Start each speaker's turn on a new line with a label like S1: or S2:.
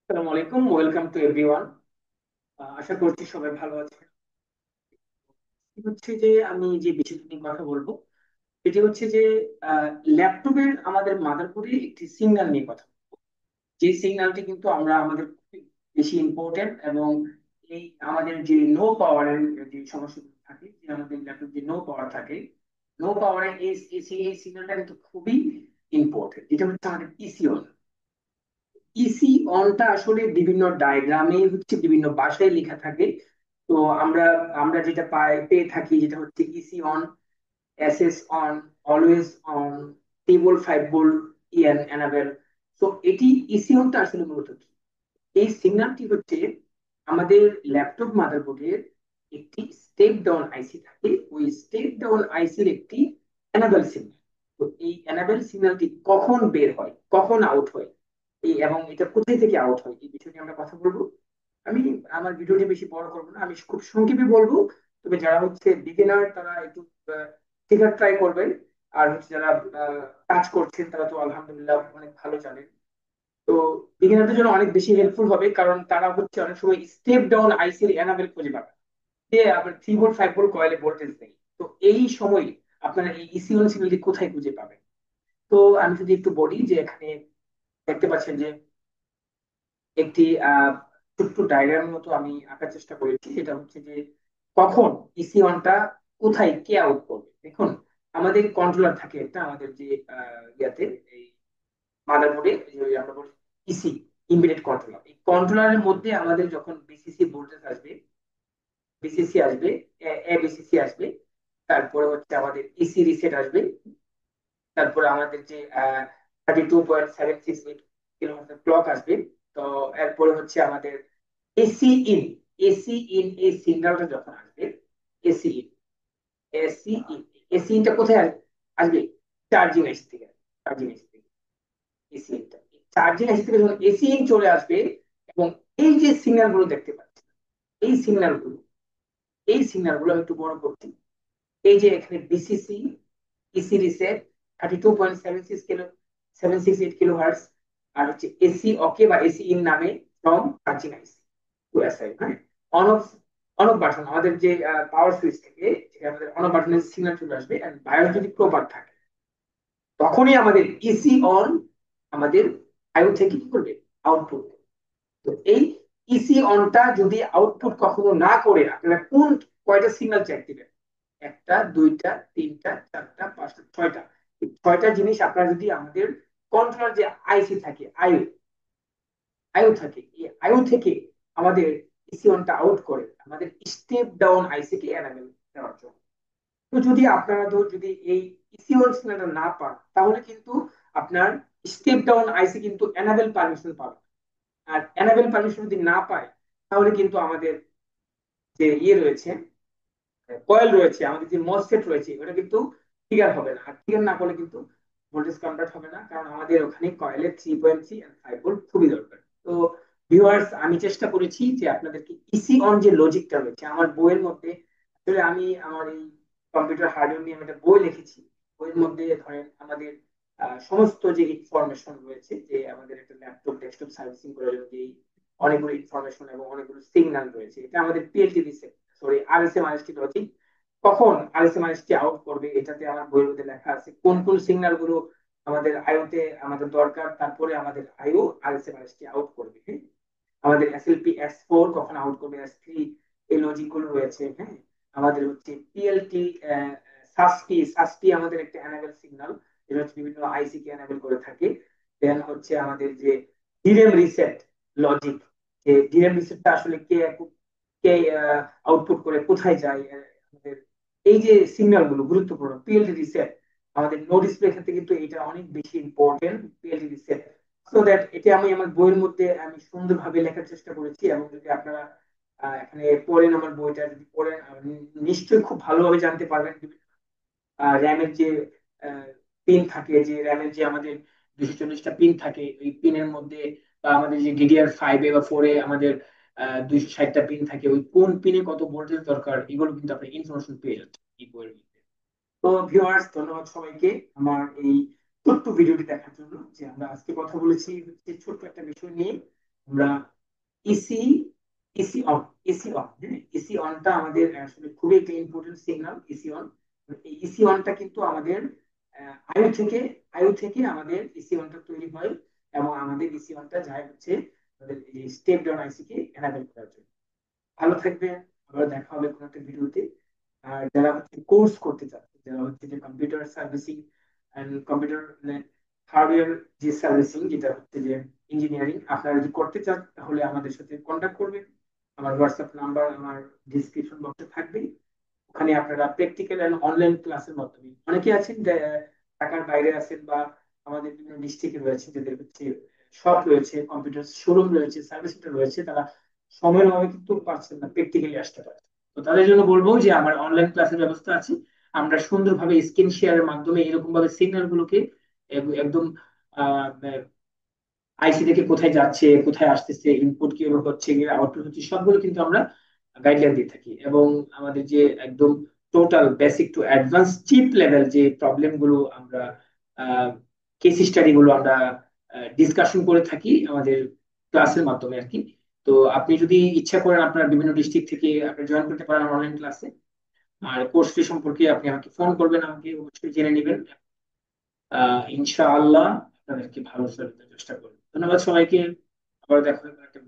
S1: আসসালামু আলাইকুম, welcome to everyone. আশা করছি সবাই ভালো আছে। হচ্ছে যে আমি যে বিষয়টি নিয়ে কথা বলবো সেটি হচ্ছে যে ল্যাপটপের আমাদের মাদারবোর্ডে একটি সিগন্যাল নিয়ে কথা বলবো। যে সিগন্যালটি কিন্তু আমরা আমাদের খুবই বেশি ইম্পর্টেন্ট, এবং এই আমাদের যে নো পাওয়ারের যে সমস্যাগুলো থাকে, যে আমাদের ল্যাপটপ যে নো পাওয়ার থাকে, নো পাওয়ারের এই সিগন্যালটা কিন্তু খুবই ইম্পর্টেন্ট, যেটা হচ্ছে আমাদের ইসিওন। ইসি অনটা আসলে বিভিন্ন ডায়াগ্রামে হচ্ছে বিভিন্ন ভাষায় লেখা থাকে। তো আমরা আমরা যেটা পেয়ে থাকি, যেটা হচ্ছে EC on, SS on, always on, table 5 volt, EN enable. তো এটি ইসি অনটা আসলে মূলত কি? এই সিগন্যালটি হচ্ছে আমাদের ল্যাপটপ মাদারবোর্ডের একটি স্টেপ ডাউন আইসি থাকে, ওই স্টেপ ডাউন আইসির একটি এনাবেল সিগন্যাল। তো এই এনাবেল সিগন্যালটি কখন বের হয়, কখন আউট হয়, এই এবং এটা কোথায় থেকে আউট হয়, এই বিষয়ে নিয়ে আমরা কথা বলবো। আমি আমার ভিডিওটি বেশি বড় করবো না, আমি খুব সংক্ষেপে বলবো। তবে যারা হচ্ছে বিগিনার তারা একটু শেখার ট্রাই করবেন। আর হচ্ছে যারা কাজ করছেন তারা তো আলহামদুলিল্লাহ অনেক ভালো জানেন। তো বিগিনারদের জন্য অনেক বেশি হেল্পফুল হবে, কারণ তারা হচ্ছে অনেক সময় স্টেপ ডাউন আইসির এনাবেল খুঁজে পাবে, যে আবার 3 ভোল্ট 5 ভোল্ট কয়েলে ভোল্টেজ নেই। তো এই সময় আপনারা এই ইসিওন সিগন্যালটি কোথায় খুঁজে পাবেন? তো আমি যদি একটু বলি, যে এখানে দেখতে পাচ্ছেন যে একটি ছোট্ট ডায়াগ্রাম মতো আমি আঁকার চেষ্টা করেছি, যেটা হচ্ছে যে কখন ইসিওনটা কোথায় কে আউট করবে। দেখুন, আমাদের কন্ট্রোলার থাকে একটা, আমাদের যে ইয়াতে এই মাদারবোর্ডে আমরা বলি ইসি, ইমিডিয়েট কন্ট্রোলার। এই কন্ট্রোলারের মধ্যে আমাদের যখন বিসিসি ভোল্টেজ আসবে, বিসিসি আসবে, এ বিসিসি আসবে, তারপরে হচ্ছে আমাদের ইসি রিসেট আসবে, তারপরে আমাদের যে 32.768 কিলোমিটার ক্লক আসবে। তো এরপরে হচ্ছে আমাদের এসি ইন, এসি ইন এই সিগন্যালটা যখন আসবে, AC in, AC in, AC ইনটা কোথায় আসবে? চার্জিং আইসি থেকে, চার্জিং আইসি থেকে এসি ইনটা, চার্জিং আইসি থেকে যখন এসি ইন চলে আসবে, এবং এই যে সিগন্যাল গুলো দেখতে পাচ্ছি, এই সিগন্যাল গুলো, এই সিগন্যাল গুলো আমি একটু বড় করছি। এই যে এখানে BCC, EC reset, 32.768 kilo hertz, আর হচ্ছে এসি ওকে বা এসি ইন নামে from charging IC to SI, হ্যাঁ। On off, on off button আমাদের যে পাওয়ার সুইচ থেকে, যেটা আমাদের অন অফ বাটনের সিগন্যাল চলে আসবে, এন্ড বায়োস যদি প্রপার থাকে, তখনই আমাদের ইসি অন আমাদের আয়ু থেকে কি করবে? আউটপুট। তো এই ইসি অনটা যদি আউটপুট কখনো না করে, আপনারা কোন কয়টা সিগন্যাল চেক দিবেন? একটা, দুইটা, তিনটা, চারটা, পাঁচটা, ছয়টা। এই ছয়টা জিনিস আপনার যদি আমাদের কন্ট্রোলার যে আইসি থাকে, আয়ু, আয়ু থাকে, এই আয়ু থেকে আমাদের ইসিওনটা আউট করে আমাদের স্টেপ ডাউন আইসি কে এনাবেল দেওয়ার জন্য। তো যদি আপনারা তো যদি এই ইসিওন সিগন্যালটা না পান, তাহলে কিন্তু আপনার স্টেপ ডাউন আইসি কিন্তু এনাবেল পারমিশন পাবে। আর এনাবেল পারমিশন যদি না পায়, তাহলে কিন্তু আমাদের যে ইয়ে রয়েছে, কয়েল রয়েছে, আমাদের যে মসফেট রয়েছে, ওটা কিন্তু ট্রিগার হবে না। আর ট্রিগার না করলে কিন্তু ভোল্টেজ কনভার্ট হবে না, কারণ আমাদের ওখানে কয়েলের 3.3 and 5 ভোল্ট খুবই দরকার। তো ভিউয়ার্স, আমি চেষ্টা করেছি যে আপনাদেরকে ইসি অন যে লজিকটা রয়েছে আমার বইয়ের মধ্যে, আসলে আমি আমার এই কম্পিউটার হার্ডওয়্যার নিয়ে আমি একটা বই লিখেছি। বইয়ের মধ্যে ধরেন আমাদের সমস্ত যে ইনফরমেশন রয়েছে, যে আমাদের একটা ল্যাপটপ ডেস্কটপ সার্ভিসিং করার জন্য যে অনেকগুলো ইনফরমেশন এবং অনেকগুলো সিগন্যাল রয়েছে, এটা আমাদের PLT, sorry RSM IST logic, কখন আরএসএম আইএসটি আউট করবে, এটাতে আমার বইয়ের মধ্যে লেখা আছে কোন কোন সিগন্যাল গুলো আমাদের আইওতে আমাদের দরকার, তারপরে আমাদের আইও আরএসএম আইএসটি আউট করবে, হ্যাঁ। আমাদের এসএলপি এস4 কখন আউট করবে, এস3, এই লজিক গুলো রয়েছে, হ্যাঁ। আমাদের হচ্ছে পিএলটি সাসপি, সাসপি আমাদের একটা এনাবেল সিগন্যাল, যেটা হচ্ছে বিভিন্ন আইসি কে এনাবেল করে থাকে। দেন হচ্ছে আমাদের যে ডিরেম রিসেট লজিক, যে ডিরেম রিসেটটা আসলে কে কে আউটপুট করে কোথায় যায়, আমাদের এই যে সিগন্যাল গুলো গুরুত্বপূর্ণ। পিএলডি রিসেট আমাদের নো ডিসপ্লে ক্ষেত্রে কিন্তু এটা অনেক বেশি important, PLD reset. So that এটা আমি আমার বইয়ের মধ্যে আমি সুন্দরভাবে লেখার চেষ্টা করেছি, এবং যদি আপনারা এখানে পড়েন, আমার বইটা যদি পড়েন, নিশ্চয়ই খুব ভালোভাবে জানতে পারবেন র্যামের যে পিন থাকে, যে র্যামের যে আমাদের 240টা পিন থাকে, ওই পিনের মধ্যে, বা আমাদের যে ডিডিআর 5 বা 4 আমাদের 260টা পিন থাকে, ওই কোন পিনে কত ভোল্টেজ দরকার, এগুলো কিন্তু আপনি ইনফরমেশন পেয়ে যাচ্ছেন এই বইয়ের মধ্যে। তো ভিউয়ার্স, ধন্যবাদ সবাইকে আমার এই ছোট্ট ভিডিওটি দেখার জন্য। যে আমরা আজকে কথা বলেছি হচ্ছে ছোট্ট একটা বিষয় নিয়ে, আমরা EC EC on EC on হ্যাঁ, ইসি অনটা আমাদের আসলে খুবই একটা ইম্পর্টেন্ট সিগন্যাল। ইসি অন, এই ইসি অনটা কিন্তু আমাদের আয়ু থেকে আমাদের ইসি অনটা তৈরি হয়, এবং আমাদের ইসি অনটা যায় হচ্ছে আমাদের এই স্টেপ ডাউন আইসি কে এনাবেল করার জন্য। ভালো থাকবেন, আবার দেখা হবে কোনো একটা ভিডিওতে। আর যারা হচ্ছে কোর্স করতে চাচ্ছে, যারা হচ্ছে যে computer servicing and computer hardware যে সার্ভিসিং, যেটা হচ্ছে যে ইঞ্জিনিয়ারিং, আপনারা যদি করতে চান তাহলে আমাদের সাথে কন্ট্যাক্ট করবেন। আমার হোয়াটসঅ্যাপ নাম্বার আমার ডিসক্রিপশন বক্সে থাকবে। ওখানে আপনারা প্র্যাকটিক্যাল এন্ড অনলাইন ক্লাসের মাধ্যমে, অনেকে আছেন যে ঢাকার বাইরে আছেন বা আমাদের বিভিন্ন ডিস্ট্রিক্টে রয়েছে, যাদের হচ্ছে শপ রয়েছে, কম্পিউটার শোরুম রয়েছে, সার্ভিস সেন্টার রয়েছে, তারা সময়ের অভাবে কিন্তু পারছেন না প্র্যাকটিক্যালি আসতে পারে। তো তাদের জন্য বলবো যে আমার অনলাইন ক্লাসের ব্যবস্থা আছে। আমরা সুন্দরভাবে স্ক্রিন শেয়ারের মাধ্যমে এরকম ভাবে সিগন্যাল গুলোকে একদম আইসি থেকে কোথায় যাচ্ছে, কোথায় আসতেছে, ইনপুট কিভাবে হচ্ছে, আউটপুট হচ্ছে, সবগুলো কিন্তু আমরা গাইডলাইন দিয়ে থাকি। এবং আমাদের যে একদম total basic to advance chip level যে প্রবলেম গুলো আমরা, কেস স্টাডি গুলো আমরা ডিসকাশন করে থাকি আমাদের ক্লাসের মাধ্যমে আর কি। তো আপনি যদি ইচ্ছা করেন আপনার বিভিন্ন ডিস্ট্রিক্ট থেকে আপনি জয়েন করতে পারেন অনলাইন ক্লাসে। আর কোর্স ফি সম্পর্কে আপনি আমাকে ফোন করবেন, আমাকে অবশ্যই জেনে নেবেন। ইনশাআল্লাহ আপনাদেরকে ভালো সার্ভিস চেষ্টা করবো। ধন্যবাদ সবাইকে, আবার দেখা হবে একটা